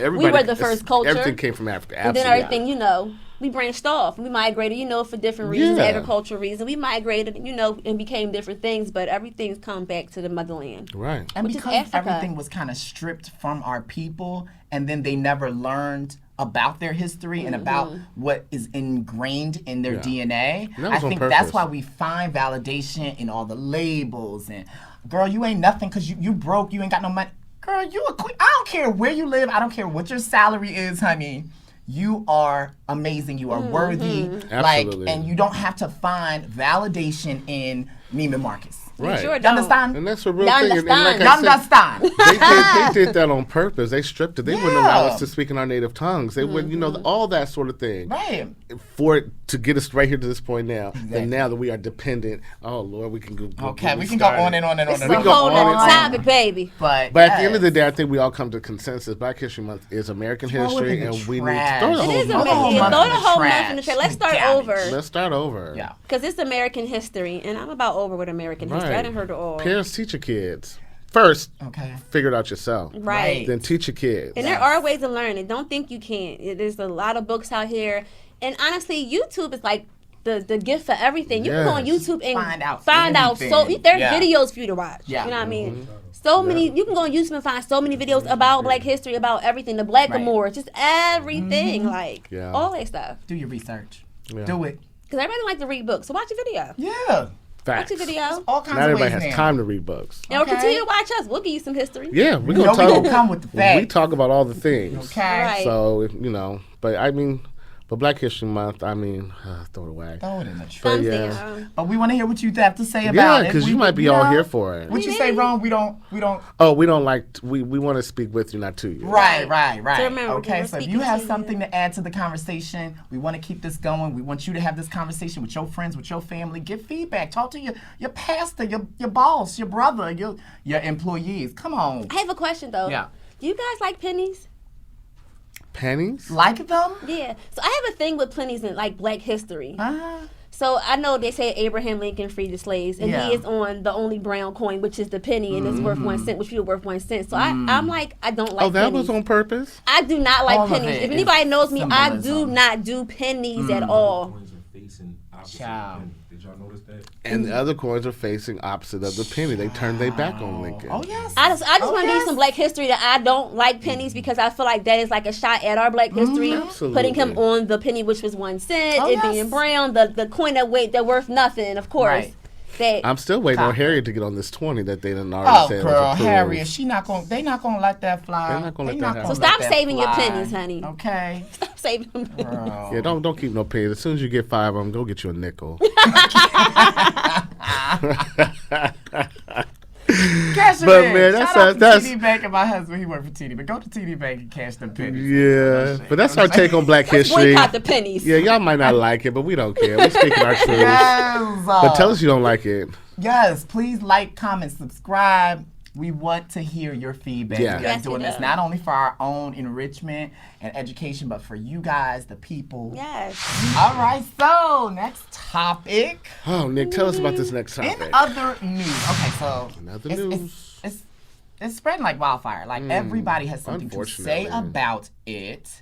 [SPEAKER 2] we were the first culture.
[SPEAKER 1] Everything came from Africa.
[SPEAKER 2] And then everything, we branched off. We migrated, for different reasons, agricultural reasons. We migrated, and became different things, but everything's come back to the motherland.
[SPEAKER 1] Right.
[SPEAKER 3] And because everything was kind of stripped from our people, and then they never learned about their history and about what is ingrained in their DNA, I think that's why we find validation in all the labels. And, girl, you ain't nothing because you broke, you ain't got no money. Girl, you a queen. I don't care where you live. I don't care what your salary is, honey. You are amazing. You are worthy.
[SPEAKER 1] Absolutely.
[SPEAKER 3] And you don't have to find validation in Neiman Marcus.
[SPEAKER 1] Right.
[SPEAKER 2] Sure
[SPEAKER 3] You understand?
[SPEAKER 1] And that's a real thing. And
[SPEAKER 3] like I
[SPEAKER 1] said, they did that on purpose. They stripped it. They wouldn't allow us to speak in our native tongues. They would, all that sort of thing.
[SPEAKER 3] Right.
[SPEAKER 1] For it to get us right here to this point now. And now that we are dependent, oh Lord, we can go.
[SPEAKER 3] We can go on and on and on.
[SPEAKER 2] It's a whole other topic, baby.
[SPEAKER 3] But
[SPEAKER 1] at the end of the day, I think we all come to consensus. Black History Month is American history, and we need to throw the
[SPEAKER 2] whole month in the trash. Let's start over.
[SPEAKER 1] Let's start over.
[SPEAKER 3] Yeah.
[SPEAKER 2] Because it's American history, and I'm about over with American history. I didn't heard it all.
[SPEAKER 1] Parents, teach your kids. First, figure it out yourself.
[SPEAKER 2] Right.
[SPEAKER 1] Then teach your kids.
[SPEAKER 2] And there are ways to learn it. Don't think you can't. There's a lot of books out here. And honestly, YouTube is like the gift for everything. You can go on YouTube and find out. So there's videos for you to watch. Yeah. You know what I mean? So many. You can go on YouTube and find so many videos about Black history, about everything, the Blackamerica, just everything, all that stuff.
[SPEAKER 3] Do your research. Yeah. Do it.
[SPEAKER 2] Because everybody like to read books, so watch a video.
[SPEAKER 3] Yeah.
[SPEAKER 1] Facts.
[SPEAKER 2] Watch a video.
[SPEAKER 3] All kinds
[SPEAKER 1] Not
[SPEAKER 3] of ways
[SPEAKER 1] everybody has time to read books.
[SPEAKER 2] And we'll continue to watch us. We'll give you some history.
[SPEAKER 1] Yeah, we're gonna
[SPEAKER 3] come with the facts.
[SPEAKER 1] We talk about all the things.
[SPEAKER 3] Okay.
[SPEAKER 2] Right.
[SPEAKER 1] So but I mean. But Black History Month, I mean, throw it away.
[SPEAKER 3] Throw it in the trash. But we want to hear what you have to say about it.
[SPEAKER 1] Yeah, because you might be all here for it.
[SPEAKER 3] What you say wrong, we don't.
[SPEAKER 1] Oh, we don't like. We want to speak with you, not to you.
[SPEAKER 3] Right.
[SPEAKER 2] So remember,
[SPEAKER 3] okay, so if you have something to add to the conversation, we want to keep this going. We want you to have this conversation with your friends, with your family. Give feedback. Talk to your pastor, your boss, your brother, your employees. Come on.
[SPEAKER 2] I have a question though.
[SPEAKER 3] Yeah.
[SPEAKER 2] Do you guys like pennies?
[SPEAKER 1] Pennies?
[SPEAKER 3] Like them?
[SPEAKER 2] Yeah. So I have a thing with pennies in like Black history. So I know they say Abraham Lincoln freed the slaves, and he is on the only brown coin, which is the penny, and it's worth 1 cent, which you're worth 1 cent. So I'm like, I don't like pennies.
[SPEAKER 1] Oh, that was on purpose?
[SPEAKER 2] I do not like pennies. If anybody knows me, I do not do pennies at all.
[SPEAKER 4] Child. Did y'all notice that?
[SPEAKER 1] And the other coins are facing opposite of the penny. They turned their back on Lincoln.
[SPEAKER 3] Oh, yes.
[SPEAKER 2] I just want to give you some Black history that I don't like pennies because I feel like that is like a shot at our Black history.
[SPEAKER 1] Absolutely.
[SPEAKER 2] Putting him on the penny, which was 1 cent, being brown, the coin that worth nothing, of course.
[SPEAKER 3] Right.
[SPEAKER 1] I'm still waiting on Harriet to get on this 20 that they done already said.
[SPEAKER 3] Oh, girl, Harriet, they not gonna let that fly.
[SPEAKER 1] They're not gonna let that happen.
[SPEAKER 2] So stop saving your pennies, honey.
[SPEAKER 3] Okay.
[SPEAKER 2] Stop saving them.
[SPEAKER 3] Girl.
[SPEAKER 1] Yeah, don't keep no pennies. As soon as you get 5 of them, go get you a nickel.
[SPEAKER 3] Cash them
[SPEAKER 1] but
[SPEAKER 3] in.
[SPEAKER 1] man,
[SPEAKER 3] that's TD Bank and my husband. He worked for TD, but go to TD Bank and cash them pennies.
[SPEAKER 1] Yeah, but that's our take on Black history.
[SPEAKER 2] Boycott the pennies.
[SPEAKER 1] Yeah, y'all might not like it, but we don't care. We're speaking our truth.
[SPEAKER 3] Yes.
[SPEAKER 1] But tell us you don't like it.
[SPEAKER 3] Yes, please like, comment, subscribe. We want to hear your feedback.
[SPEAKER 1] Yeah.
[SPEAKER 3] You guys doing this not only for our own enrichment and education, but for you guys, the people.
[SPEAKER 2] Yes.
[SPEAKER 3] All right, so next topic.
[SPEAKER 1] Oh, Nick, tell us about this next topic.
[SPEAKER 3] In other news. Okay, so
[SPEAKER 1] news.
[SPEAKER 3] It's spreading like wildfire. Like everybody has something to say about it.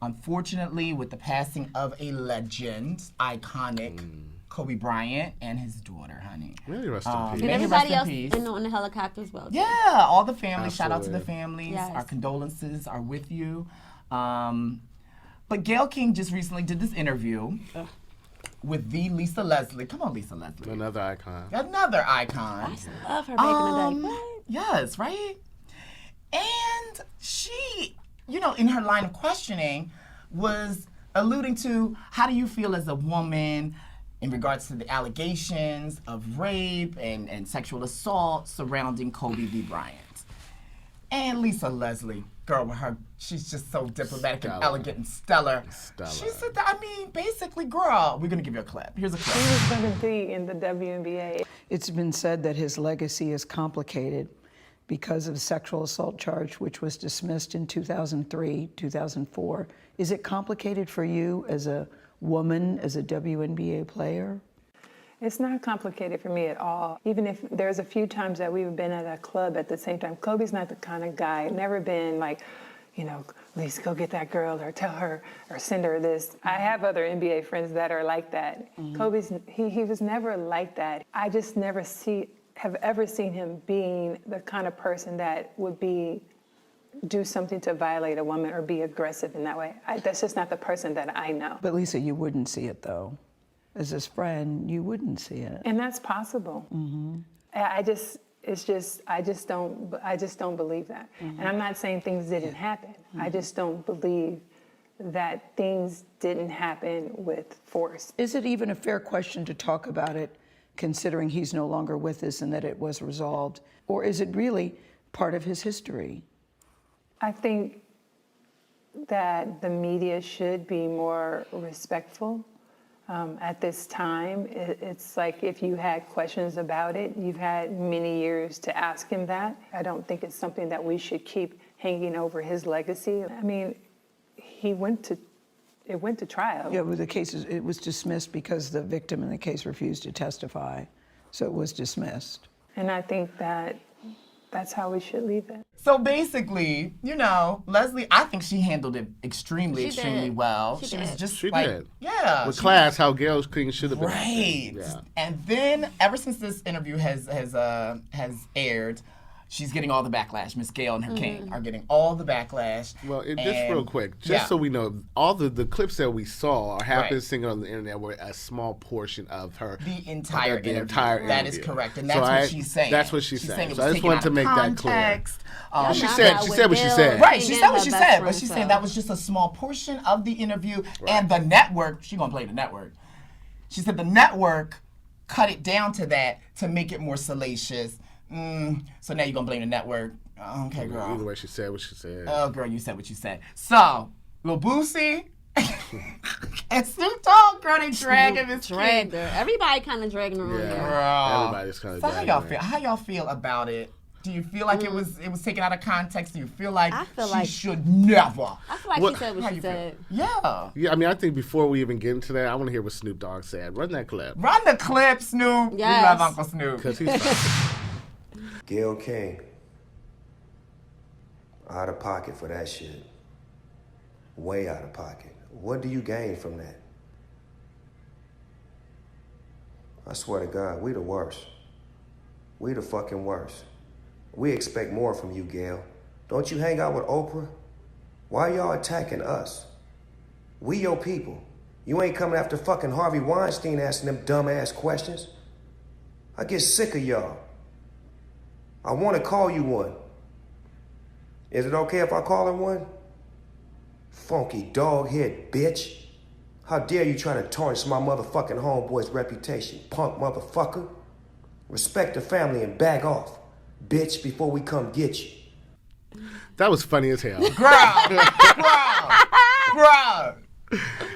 [SPEAKER 3] Unfortunately, with the passing of a legend, iconic Kobe Bryant and his daughter, honey.
[SPEAKER 1] Really rest in peace.
[SPEAKER 2] And everybody else on the helicopter as well.
[SPEAKER 3] Yeah, all the family. Shout out to the families. Yes. Our condolences are with you. But Gayle King just recently did this interview with the Lisa Leslie. Come on, Lisa Leslie.
[SPEAKER 1] Another icon.
[SPEAKER 3] Another icon.
[SPEAKER 2] I love her back in the day.
[SPEAKER 3] Yes, right? And she, in her line of questioning was alluding to how do you feel as a woman in regards to the allegations of rape and sexual assault surrounding Kobe v. Bryant. And Lisa Leslie, girl with her, she's just so diplomatic and elegant and stellar. She said that, basically, girl, we're going to give you a clip. Here's a clip.
[SPEAKER 5] He was going to be in the WNBA. It's been said that his legacy is complicated because of a sexual assault charge, which was dismissed in 2003, 2004. Is it complicated for you as a woman, as a WNBA player?
[SPEAKER 6] It's not complicated for me at all. Even if there's a few times that we've been at a club at the same time. Kobe's not the kind of guy, never been like, Lisa, go get that girl or tell her or send her this. I have other NBA friends that are like that. Kobe's, he was never like that. I just never have ever seen him being the kind of person that would do something to violate a woman or be aggressive in that way. That's just not the person that I know.
[SPEAKER 5] But Lisa, you wouldn't see it though. As his friend, you wouldn't see it.
[SPEAKER 6] And that's possible. I just don't believe that. And I'm not saying things didn't happen. I just don't believe that things didn't happen with force.
[SPEAKER 5] Is it even a fair question to talk about it, considering he's no longer with us and that it was resolved? Or is it really part of his history?
[SPEAKER 6] I think that the media should be more respectful at this time. It's like if you had questions about it, you've had many years to ask him that. I don't think it's something that we should keep hanging over his legacy. I mean, it went to trial.
[SPEAKER 5] Yeah, well, it was dismissed because the victim in the case refused to testify, so it was dismissed.
[SPEAKER 6] And I think that's how we should leave it.
[SPEAKER 3] So basically, Leslie, I think she handled it extremely well. She was just
[SPEAKER 1] She
[SPEAKER 3] like,
[SPEAKER 1] did.
[SPEAKER 3] yeah.
[SPEAKER 1] With class, how Gayle King should have been.
[SPEAKER 3] Right.
[SPEAKER 1] Yeah.
[SPEAKER 3] And then, ever since this interview has aired, she's getting all the backlash. Miss Gayle and her king are getting all the backlash.
[SPEAKER 1] Well, just real quick, so we know, all the clips that we saw or have been singing on the internet were a small portion of her.
[SPEAKER 3] The entire interview.
[SPEAKER 1] Entire
[SPEAKER 3] that
[SPEAKER 1] interview.
[SPEAKER 3] is correct, and that's what she's saying.
[SPEAKER 1] That's what she's saying.
[SPEAKER 3] It
[SPEAKER 1] So I
[SPEAKER 3] was
[SPEAKER 1] just
[SPEAKER 3] taken
[SPEAKER 1] wanted
[SPEAKER 3] out
[SPEAKER 1] to
[SPEAKER 3] of
[SPEAKER 1] make that clear.
[SPEAKER 3] context.
[SPEAKER 1] She said what she said.
[SPEAKER 3] Right, she said what she said, but she's saying that was just a small portion of the interview, and the network, she gonna play the network. She said the network cut it down to that to make it more salacious. So now you're gonna blame the network. Okay, girl.
[SPEAKER 1] Either way, she said what she said.
[SPEAKER 3] Oh, girl, you said what you said. So, Lil Boosie and Snoop Dogg, girl, they dragging this
[SPEAKER 2] Dragged her. Everybody kind of dragging her on there.
[SPEAKER 3] Girl.
[SPEAKER 1] Everybody's kind of
[SPEAKER 3] So how y'all feel about it? Do you feel like it was taken out of context? Do you feel like she should never?
[SPEAKER 2] I feel like she said what she said.
[SPEAKER 3] Yeah.
[SPEAKER 1] Yeah, I mean, I think before we even get into that, I want to hear what Snoop Dogg said. Run that clip.
[SPEAKER 3] Run the clip, Snoop.
[SPEAKER 2] Yes.
[SPEAKER 3] We love Uncle Snoop.
[SPEAKER 1] Because he's fine.
[SPEAKER 7] Gayle King, out of pocket for that shit. Way out of pocket. What do you gain from that? I swear to God, we the worst. We the fucking worst. We expect more from you, Gayle. Don't you hang out with Oprah? Why y'all attacking us? We your people. You ain't coming after fucking Harvey Weinstein asking them dumb-ass questions. I get sick of y'all. I want to call you one. Is it okay if I call her one? Funky dog head bitch. How dare you try to tarnish my motherfucking homeboy's reputation, punk motherfucker. Respect the family and back off, bitch, before we come get you.
[SPEAKER 1] That was funny as hell.
[SPEAKER 3] Bro.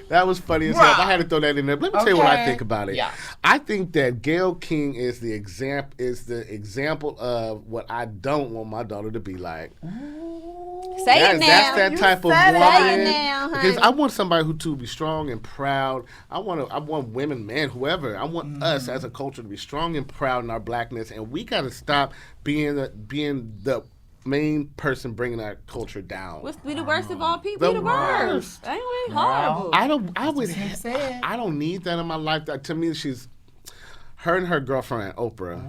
[SPEAKER 1] That was funny as hell. I had to throw that in there. Let me tell you what I think about it.
[SPEAKER 3] Yeah.
[SPEAKER 1] I think that Gayle King is the example of what I don't want my daughter to be like.
[SPEAKER 2] Say it now.
[SPEAKER 1] That's that type of woman.
[SPEAKER 2] Say it now, honey.
[SPEAKER 1] Because I want somebody who to be strong and proud. I want women, men, whoever. I want us as a culture to be strong and proud in our blackness, and we got to stop being the main person bringing our culture down.
[SPEAKER 2] We the worst of all people. We the worst. Ain't we? Horrible.
[SPEAKER 1] I don't need that in my life. To me, her and her girlfriend Oprah.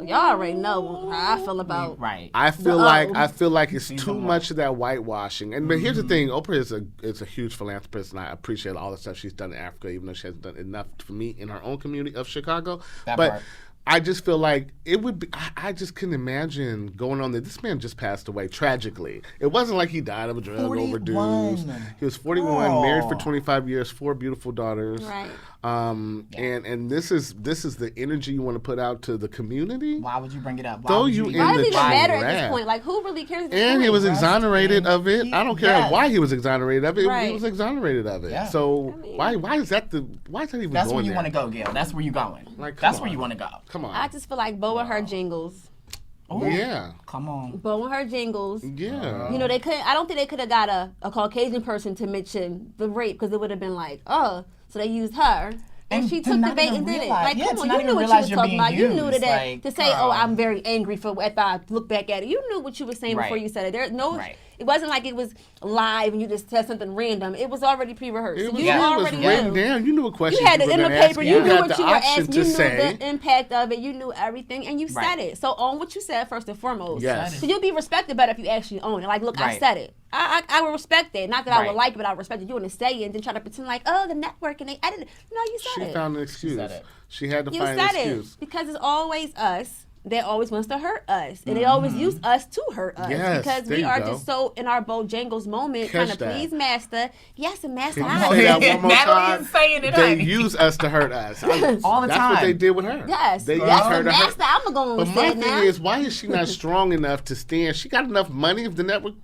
[SPEAKER 2] Y'all already know how I feel about.
[SPEAKER 3] Right.
[SPEAKER 1] I feel like it's too much of that whitewashing. But here's the thing: Oprah is a huge philanthropist, and I appreciate all the stuff she's done in Africa, even though she hasn't done enough for me in her own community of Chicago. But I just feel like it would be. I just couldn't imagine going on there. This man just passed away tragically. It wasn't like he died of a drug overdose. He was 41, married for 25 years, 4 beautiful daughters.
[SPEAKER 2] Right.
[SPEAKER 1] And this is the energy you want to put out to the community.
[SPEAKER 3] Why would you bring it up?
[SPEAKER 2] Why does it even matter at this point? Like, who really cares at this point?
[SPEAKER 1] And he was exonerated of it. I don't care why he was exonerated of it.
[SPEAKER 2] Right.
[SPEAKER 1] He was exonerated of it.
[SPEAKER 3] Yeah.
[SPEAKER 1] So why is that even going
[SPEAKER 3] That's where you
[SPEAKER 1] there?
[SPEAKER 3] want to go, Gayle. That's where you're going.
[SPEAKER 1] Like,
[SPEAKER 3] that's where you want to go.
[SPEAKER 1] Come on.
[SPEAKER 2] I just feel like Bo and her jingles.
[SPEAKER 3] Ooh.
[SPEAKER 1] Yeah.
[SPEAKER 3] Come on.
[SPEAKER 2] Bo and her jingles.
[SPEAKER 1] Yeah.
[SPEAKER 2] You know, they couldn't. I don't think they could have got a Caucasian person to mention the rape, because it would have been like, oh, so they used her. And she took the bait and did it. Like, come on, you knew what you was talking about. You knew that to say, oh, I'm very angry for if I look back at it. You knew what you were saying before you said it. There's no, it wasn't like it was live and you just said something random. It was already pre-rehearsed. You already
[SPEAKER 1] written
[SPEAKER 2] knew.
[SPEAKER 1] down. You knew what questions
[SPEAKER 2] you had it in the paper. You knew what you were asking. You knew the impact of it. You knew everything, and you said it. So own what you said first and foremost.
[SPEAKER 1] Yes.
[SPEAKER 2] So you'll be respected better if you actually own it. Like, look, I said it. I would respect it. Not that I would like it, but I would respect it. You want to say it and then try to pretend like, oh, the network and they edited it. No, you said it.
[SPEAKER 1] She found an excuse. She had to
[SPEAKER 2] you
[SPEAKER 1] find an excuse.
[SPEAKER 2] You said it. Because it's always us that always wants to hurt us. And they always use us to hurt us.
[SPEAKER 1] Yes,
[SPEAKER 2] because we are just so in our Bojangles moment, trying to please Master. Yes, and Master.
[SPEAKER 1] Can you say that one more time?
[SPEAKER 3] Saying it,
[SPEAKER 1] they use us to hurt us.
[SPEAKER 3] All the time.
[SPEAKER 1] That's what they did with her.
[SPEAKER 2] Yes.
[SPEAKER 1] They used
[SPEAKER 2] yes,
[SPEAKER 1] her to
[SPEAKER 2] Master.
[SPEAKER 1] hurt.
[SPEAKER 2] I'm going to
[SPEAKER 1] But
[SPEAKER 2] say
[SPEAKER 1] my
[SPEAKER 2] it now.
[SPEAKER 1] thing is, why is she not strong enough to stand? She got enough money if the network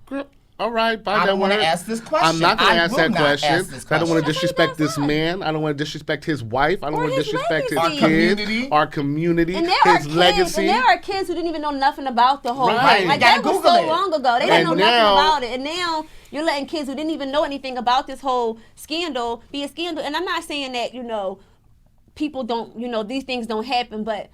[SPEAKER 1] All right,
[SPEAKER 3] I don't want to ask this question.
[SPEAKER 1] I'm not going to ask that question. I don't want to
[SPEAKER 2] Yes,
[SPEAKER 1] disrespect
[SPEAKER 2] he does
[SPEAKER 1] this
[SPEAKER 2] not.
[SPEAKER 1] man. I don't want to disrespect his wife. I don't
[SPEAKER 2] Or
[SPEAKER 1] want to
[SPEAKER 2] his
[SPEAKER 1] disrespect his
[SPEAKER 2] legacy.
[SPEAKER 1] kids, our community,
[SPEAKER 2] And there are
[SPEAKER 1] his
[SPEAKER 2] kids,
[SPEAKER 1] legacy.
[SPEAKER 2] and there are kids who didn't even know nothing about the whole
[SPEAKER 1] Right.
[SPEAKER 2] thing. Like
[SPEAKER 3] You gotta
[SPEAKER 2] that was
[SPEAKER 3] Google
[SPEAKER 2] so
[SPEAKER 3] it.
[SPEAKER 2] long ago. They
[SPEAKER 1] And
[SPEAKER 2] didn't know nothing
[SPEAKER 1] now-
[SPEAKER 2] about it. And now you're letting kids who didn't even know anything about this whole scandal be a scandal. And I'm not saying that, people don't, these things don't happen, but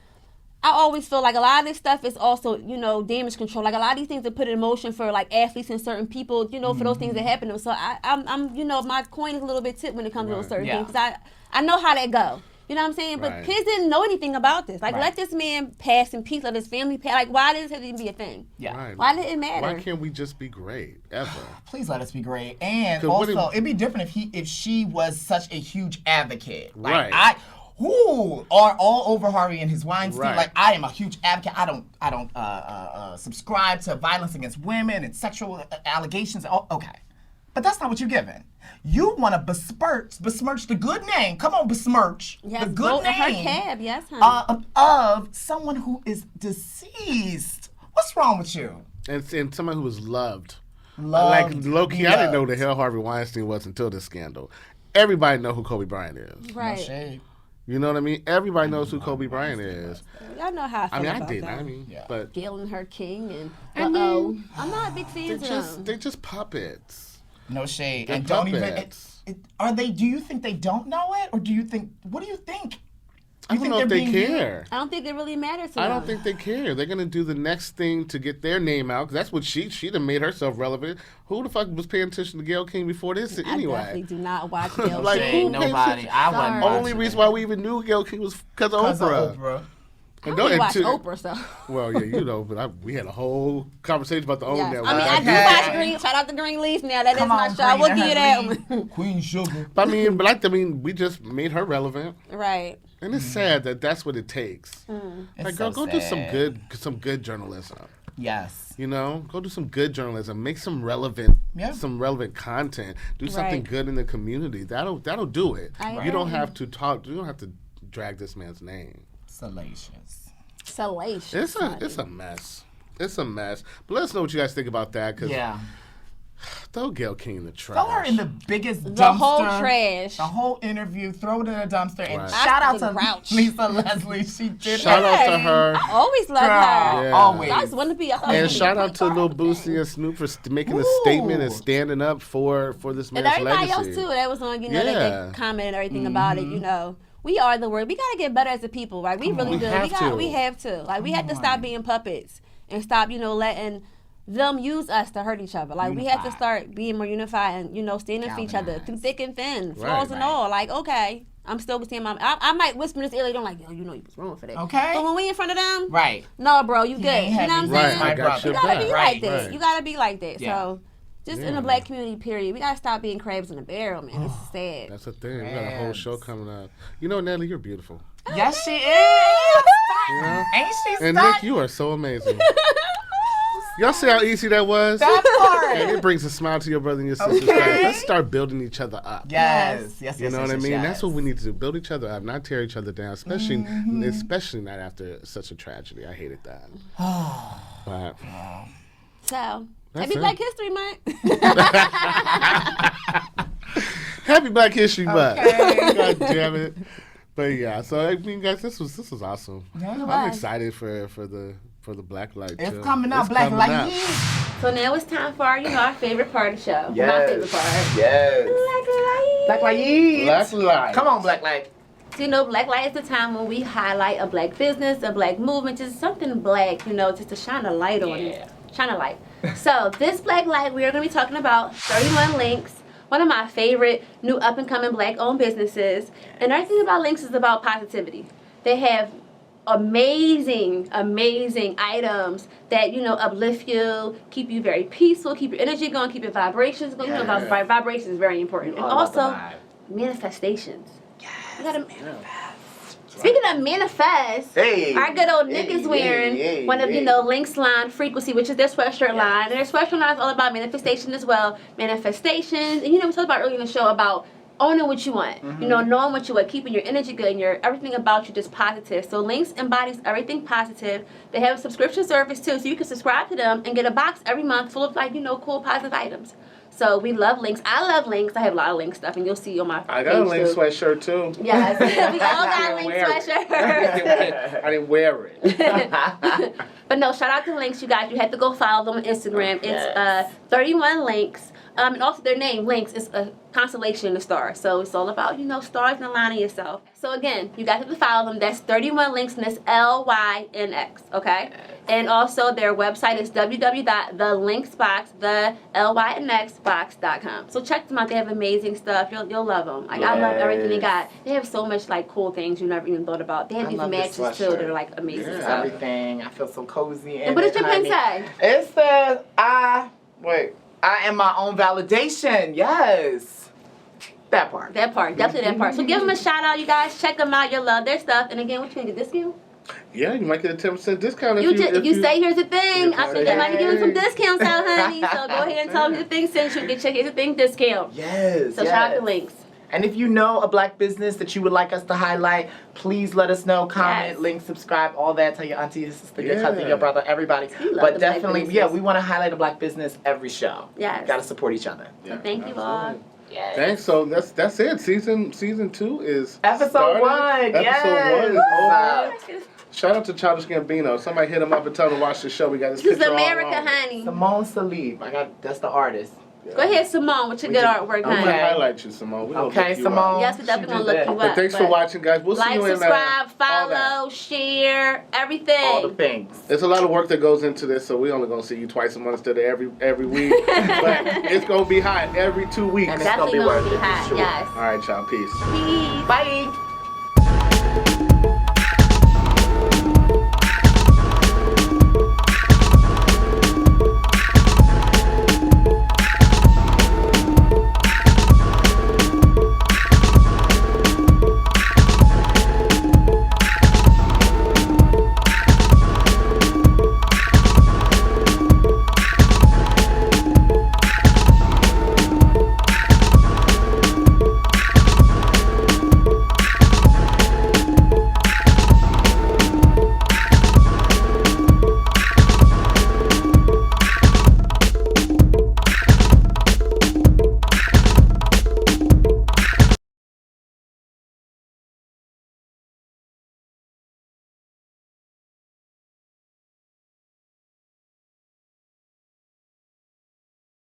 [SPEAKER 2] I always feel like a lot of this stuff is also, damage control. Like a lot of these things are put in motion for like athletes and certain people, for those things that happen to them. So I'm my coin is a little bit tipped when it comes to those certain things. 'Cause I know how that go. You know what I'm saying? But kids didn't know anything about this. Like, let this man pass in peace. Let his family pass. Like, why did this have to even be a thing?
[SPEAKER 3] Yeah.
[SPEAKER 1] Right.
[SPEAKER 2] Why did it matter?
[SPEAKER 1] Why can't we just be great ever?
[SPEAKER 3] Please let us be great. And
[SPEAKER 1] 'Cause what
[SPEAKER 3] also,
[SPEAKER 1] if-
[SPEAKER 3] it'd be different if she was such a huge advocate. Like,
[SPEAKER 1] Right.
[SPEAKER 3] who are all over Harvey and his Weinstein.
[SPEAKER 1] Right.
[SPEAKER 3] Like, I am a huge advocate. I don't subscribe to violence against women and sexual allegations. Oh, okay, but that's not what you're given. You want to besmirch the good name. Come on, besmirch
[SPEAKER 2] Yes,
[SPEAKER 3] the good
[SPEAKER 2] vote in her
[SPEAKER 3] name
[SPEAKER 2] cab. Yes, honey.
[SPEAKER 3] of someone who is deceased. What's wrong with you?
[SPEAKER 1] And someone who was loved.
[SPEAKER 3] Loved,
[SPEAKER 1] Like, low-key, I didn't know
[SPEAKER 3] loved.
[SPEAKER 1] the hell Harvey Weinstein was until this scandal. Everybody know who Kobe Bryant is.
[SPEAKER 2] Right.
[SPEAKER 3] No shade.
[SPEAKER 1] You know what I mean? Everybody knows who Kobe Bryant is.
[SPEAKER 2] Y'all know how I feel
[SPEAKER 1] I mean,
[SPEAKER 2] about
[SPEAKER 1] I did.
[SPEAKER 2] that.
[SPEAKER 1] I mean, but
[SPEAKER 2] Gayle and her king and
[SPEAKER 1] I mean,
[SPEAKER 2] I'm not a big fan of them.
[SPEAKER 1] they're just puppets.
[SPEAKER 3] No shade.
[SPEAKER 1] They're
[SPEAKER 3] And don't even.
[SPEAKER 1] puppets.
[SPEAKER 3] Are they? Do you think they don't know it, or do you think? What do you think?
[SPEAKER 1] I don't know if they
[SPEAKER 3] being
[SPEAKER 1] care.
[SPEAKER 2] I don't think it really matters to
[SPEAKER 1] I
[SPEAKER 2] them.
[SPEAKER 1] don't think they care. They're gonna do the next thing to get their name out. 'Cause that's what she done made herself relevant. Who the fuck was paying attention to Gayle King before this
[SPEAKER 2] I
[SPEAKER 1] anyway?
[SPEAKER 2] definitely do not watch Gayle
[SPEAKER 1] Like,
[SPEAKER 2] King.
[SPEAKER 1] who pays
[SPEAKER 3] Nobody.
[SPEAKER 1] attention?
[SPEAKER 3] I wasn't.
[SPEAKER 2] Sorry.
[SPEAKER 1] Only
[SPEAKER 3] watching
[SPEAKER 1] reason
[SPEAKER 3] it.
[SPEAKER 1] why we even knew Gayle King was because of Oprah.
[SPEAKER 2] I only watch Oprah, so.
[SPEAKER 1] Well, yeah, but we had a whole conversation about the OWN
[SPEAKER 2] Yes.
[SPEAKER 1] network.
[SPEAKER 2] I mean, I do
[SPEAKER 3] Okay.
[SPEAKER 2] watch Green. Shout out to Greenleaf. Now that is
[SPEAKER 3] Come
[SPEAKER 2] my
[SPEAKER 3] on,
[SPEAKER 2] show. I will
[SPEAKER 3] Green
[SPEAKER 2] give you
[SPEAKER 3] and her
[SPEAKER 2] that
[SPEAKER 3] lead.
[SPEAKER 2] one.
[SPEAKER 3] Queen Sugar.
[SPEAKER 1] But I mean, we just made her relevant,
[SPEAKER 2] Right.
[SPEAKER 1] and it's sad that that's what it takes.
[SPEAKER 3] It's
[SPEAKER 1] Like, girl,
[SPEAKER 3] so
[SPEAKER 1] go do
[SPEAKER 3] sad.
[SPEAKER 1] some good journalism.
[SPEAKER 3] Yes.
[SPEAKER 1] Go do some good journalism. Make some relevant content. Do something
[SPEAKER 2] Right.
[SPEAKER 1] good in the community. That'll do it.
[SPEAKER 2] I
[SPEAKER 1] You don't
[SPEAKER 2] agree.
[SPEAKER 1] have to talk. You don't have to drag this man's name.
[SPEAKER 3] Salacious.
[SPEAKER 2] Salacious.
[SPEAKER 1] It's a mess. It's a mess. But let us know what you guys think about that. Cause
[SPEAKER 3] Yeah.
[SPEAKER 1] throw Gayle King in the trash.
[SPEAKER 3] Throw her in the biggest dumpster.
[SPEAKER 2] The whole trash.
[SPEAKER 3] The whole interview. Throw it in a dumpster. And
[SPEAKER 1] Right.
[SPEAKER 3] shout out
[SPEAKER 2] The
[SPEAKER 3] to
[SPEAKER 2] grouch.
[SPEAKER 3] Lisa Leslie. She did
[SPEAKER 1] Shout out to
[SPEAKER 2] Hey,
[SPEAKER 1] her.
[SPEAKER 2] I always love
[SPEAKER 3] Girl,
[SPEAKER 2] her.
[SPEAKER 1] Yeah.
[SPEAKER 3] always.
[SPEAKER 2] I just want to be. I thought
[SPEAKER 1] And
[SPEAKER 2] it
[SPEAKER 1] shout
[SPEAKER 2] was
[SPEAKER 1] out to Lil Boosie and Snoop for making a
[SPEAKER 3] Ooh.
[SPEAKER 1] statement and standing up for this man's
[SPEAKER 2] and everybody
[SPEAKER 1] legacy.
[SPEAKER 2] else too. That was on,
[SPEAKER 1] Yeah.
[SPEAKER 2] they comment and everything about it. We are the word. We gotta get better as a people, right? We really
[SPEAKER 1] We
[SPEAKER 2] do.
[SPEAKER 1] have to.
[SPEAKER 2] We have to. Like we have to stop being puppets and stop, letting them use us to hurt each other. Like we have to start being more unified and standing for each other
[SPEAKER 3] Galvanized.
[SPEAKER 2] through thick and thin,
[SPEAKER 1] Right.
[SPEAKER 2] flaws and all. Like okay, I'm still saying I might whisper this earlier. Don't like you was wrong for that.
[SPEAKER 3] Okay.
[SPEAKER 2] But when we in front of them,
[SPEAKER 3] Right.
[SPEAKER 2] no, bro, you good.
[SPEAKER 3] ain't
[SPEAKER 2] You know what I'm
[SPEAKER 3] heavy.
[SPEAKER 1] Right,
[SPEAKER 2] saying?
[SPEAKER 1] I got
[SPEAKER 2] You
[SPEAKER 1] your
[SPEAKER 2] gotta
[SPEAKER 1] back.
[SPEAKER 2] be
[SPEAKER 3] Right,
[SPEAKER 2] like that.
[SPEAKER 1] right.
[SPEAKER 2] You gotta be like that.
[SPEAKER 3] Yeah.
[SPEAKER 2] So. Just in
[SPEAKER 1] Yeah.
[SPEAKER 2] the black community, period. We gotta stop being crabs in a barrel, man. This is sad.
[SPEAKER 1] That's the thing. We got a whole show coming up. Natalie, you're beautiful.
[SPEAKER 3] Yes, she is.
[SPEAKER 1] Yeah.
[SPEAKER 3] Ain't she
[SPEAKER 1] And
[SPEAKER 3] stunning?
[SPEAKER 1] Nick, you are so amazing. Y'all see how easy that was?
[SPEAKER 3] That part.
[SPEAKER 1] And it brings a smile to your brother and your sister's
[SPEAKER 3] Okay.
[SPEAKER 1] face. Let's start building each other up.
[SPEAKER 3] Yes.
[SPEAKER 1] You know what I mean? That's what we need to do. Build each other up, not tear each other down, especially not after such a tragedy. I hated that. But
[SPEAKER 2] So,
[SPEAKER 1] That's
[SPEAKER 2] happy
[SPEAKER 1] it.
[SPEAKER 2] Black History Month.
[SPEAKER 1] happy Black History Month.
[SPEAKER 3] Okay.
[SPEAKER 1] God damn it. But yeah, so I mean, guys, this was awesome.
[SPEAKER 3] Yeah.
[SPEAKER 1] I'm excited for the Black Light.
[SPEAKER 3] It's
[SPEAKER 1] too.
[SPEAKER 3] coming up,
[SPEAKER 1] It's
[SPEAKER 3] Black
[SPEAKER 1] coming
[SPEAKER 3] Light.
[SPEAKER 1] up.
[SPEAKER 2] So now it's time for our favorite part of the show. My favorite part.
[SPEAKER 3] Yes.
[SPEAKER 2] Black Light.
[SPEAKER 3] Black Light.
[SPEAKER 1] Black Light.
[SPEAKER 3] Come on, Black Light.
[SPEAKER 2] So, Black Light is the time when we highlight a black business, a black movement, just something black, just to shine a light on it. Shine a light. So, this Black Light, we are going to be talking about 31 Links, one of my favorite new up-and-coming black-owned businesses. And everything about Links is about positivity. They have amazing items that uplift you, keep you very peaceful, keep your energy going, keep your vibrations going. Vibrations is very important. And also manifestations. You gotta manifest. Speaking of manifest, our good old Nick is wearing one of Link's line Frequency, which is their sweatshirt line. And their sweatshirt line is all about manifestation as well. Manifestations. And we talked about earlier in the show about owning what you want, you know, knowing what you want, keeping your energy good and your everything about you just positive. So Links embodies everything positive. They have a subscription service too, so you can subscribe to them and get a box every month full of like, you know, cool positive items. So we love Links. I love Links. I have a lot of Links stuff, and you'll see on my
[SPEAKER 8] I got a Link sweatshirt too.
[SPEAKER 2] Yes, we all got Link sweatshirts.
[SPEAKER 8] I didn't wear it.
[SPEAKER 2] But no, shout out to Links, you guys. You have to go follow them on Instagram. It's 31 Links. And also their name, Links, is a constellation in the stars. So it's all about, you know, stars and aligning yourself. So again, you guys have to follow them. That's 31 Links, and that's LYNX, okay? And also their website is www.thelinksbox.com. So check them out. They have amazing stuff. You'll love them. Like, I love everything they got. They have so much, like, cool things you never even thought about. They have these matches, too, that are, like, amazing stuff.
[SPEAKER 3] Everything. I feel so cozy.
[SPEAKER 2] And what does your pen say?
[SPEAKER 3] It says, I am my own validation. Yes. That part.
[SPEAKER 2] That part. Definitely that part. So give them a shout out, you guys. Check them out. You'll love their stuff. And again, what you going to get, discount?
[SPEAKER 8] Yeah, you might get a 10% discount
[SPEAKER 2] if you say here's the thing. I think they might be giving some discounts out, honey. So go ahead and tell them here's the thing. Since you get your here's the thing discount.
[SPEAKER 3] Yes.
[SPEAKER 2] So shout out to Links.
[SPEAKER 3] And if you know a black business that you would like us to highlight, please let us know. Comment, link, subscribe, all that. Tell your auntie, your sister, your cousin, your brother, everybody. But definitely, we want to highlight a black business every show.
[SPEAKER 2] Yes.
[SPEAKER 3] Got to support each other.
[SPEAKER 2] So thank you all.
[SPEAKER 3] Yes.
[SPEAKER 8] Thanks. So that's it. Season 2 is
[SPEAKER 3] Episode 1.
[SPEAKER 8] Episode 1 is over. Shout out to Childish Gambino. Somebody hit him up and tell him to watch the show. We got this picture
[SPEAKER 2] America,
[SPEAKER 8] all
[SPEAKER 2] honey.
[SPEAKER 3] Simone Salib. That's the artist.
[SPEAKER 2] Go ahead, Simone, with your good artwork, honey.
[SPEAKER 8] I'm going to highlight you, Simone.
[SPEAKER 3] Okay, Simone.
[SPEAKER 2] Yes, we definitely going to look you up.
[SPEAKER 8] But thanks for watching, guys. We'll see you in
[SPEAKER 2] subscribe, follow, share, everything.
[SPEAKER 3] All the things.
[SPEAKER 8] There's a lot of work that goes into this, so we're only going to see you twice a month instead of every week. But it's going to be hot every 2 weeks.
[SPEAKER 3] And it's going to be worth it.
[SPEAKER 2] Hot,
[SPEAKER 3] sure.
[SPEAKER 2] Yes.
[SPEAKER 8] All right, y'all. Peace.
[SPEAKER 2] Peace.
[SPEAKER 3] Bye.